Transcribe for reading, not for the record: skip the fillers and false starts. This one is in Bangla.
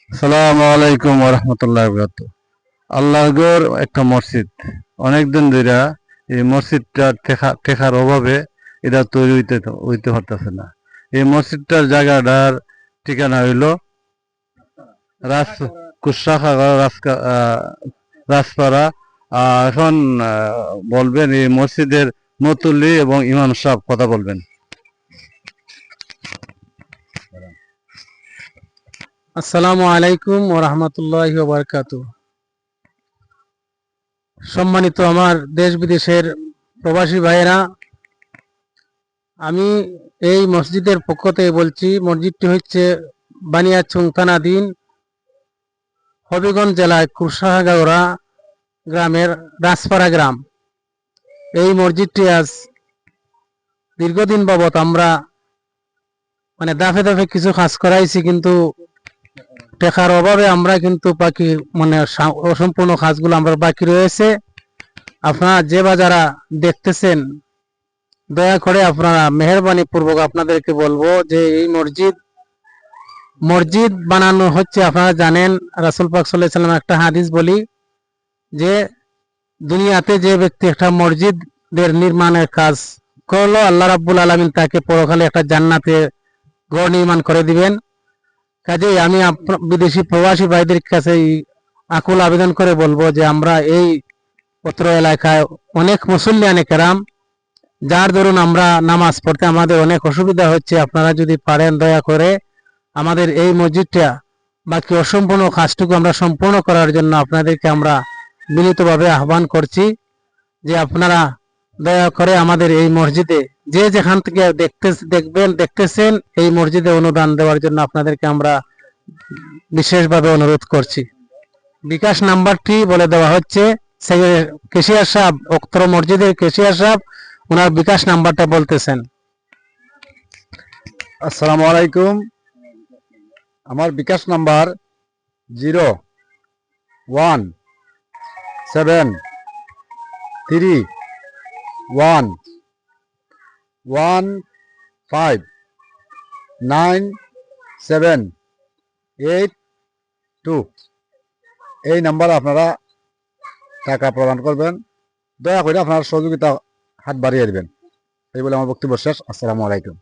আসসালামু আলাইকুম ওয়া রাহমাতুল্লাহি ওয়া বারাকাতুহু। আল্লাহর একটা মসজিদ অনেকদিন ধইরা এই মসজিদটা টেকার অভাবে এটা তৈরি হইতে পারতেছে না। এই মসজিদটার জায়গাটার ঠিকানা হইল রাজ কুশাখাগড় রাজপাড়া। এখন বলবেন এই মসজিদের মুতল্লি এবং ইমাম সাহেব কথা বলবেন। আসসালামু আলাইকুম ওয়া রাহমাতুল্লাহি ওয়া বারাকাতুহু। সম্মানিত আমার দেশ বিদেশের প্রবাসী ভাইয়েরা, আমি এই মসজিদের পক্ষ থেকে বলছি। মসজিদটি হচ্ছে বানিয়াচং থানাধীন হবিগঞ্জ জেলায় কুশাখাগড়া গ্রামের রাজপাড়া গ্রাম। এই মসজিদটি আজ দীর্ঘদিন বাবদ আমরা দাফে দাফে কিছু কাজ করাইছি, কিন্তু টেকার অভাবে আমরা কিন্তু বাকি অসম্পূর্ণ কাজগুলো আমরা বাকি রয়েছে। আপনারা যে বা যারা দেখতেছেন, দয়া করে আপনারা মেহরবানি পূর্বক আপনাদেরকে বলবো যে এই মসজিদ বানানো হচ্ছে। আপনারা জানেন রাসূল পাক সাল্লাল্লাহু আলাইহি সাল্লাম একটা হাদিস বলি যে দুনিয়াতে যে ব্যক্তি একটা মসজিদের নির্মাণের কাজ করলো, আল্লাহ রাব্বুল আলামিন তাকে পরকালে একটা জান্নাতে ঘর নির্মাণ করে দিবেন। কাজেই আমি বিদেশি প্রবাসী ভাইদের কাছে আকুল আবেদন করে বলবো যে আমরা এই পত্র এলাকায় অনেক মুসল্লিয়ানে কেরাম, যার দরুন আমরা নামাজ পড়তে আমাদের অনেক অসুবিধা হচ্ছে। আপনারা যদি পারেন দয়া করে আমাদের এই মসজিদটা বাকি অসম্পূর্ণ কাজটুকু আমরা সম্পূর্ণ করার জন্য আপনাদেরকে আমরা বিনীতভাবে আহ্বান করছি যে আপনারা দয়া করে আমাদের এই মসজিদে যে যেখান থেকে দেখতেছেন এই মসজিদে অনুদান দেওয়ার জন্য আপনাদেরকে আমরা বিশেষভাবে অনুরোধ করছি। বিকাশ নাম্বারটি বলে দেওয়া হচ্ছে। কেশিয়ার সাহেব, উক্ত মসজিদের কেশিয়ার সাহেব, ওনার বিকাশ নাম্বারটা বলতেছেন। আসসালামু আলাইকুম। আমার বিকাশ নাম্বার 0-1-7-3-1-1-5-9-7-8-2। এই নাম্বার আপনারা টাকা প্রদান করবেন। দয়া করে আপনার সহযোগিতা হাত বাড়িয়ে দেবেন। এই বলে আমার বক্তব্য শেষ। আসসালামু আলাইকুম।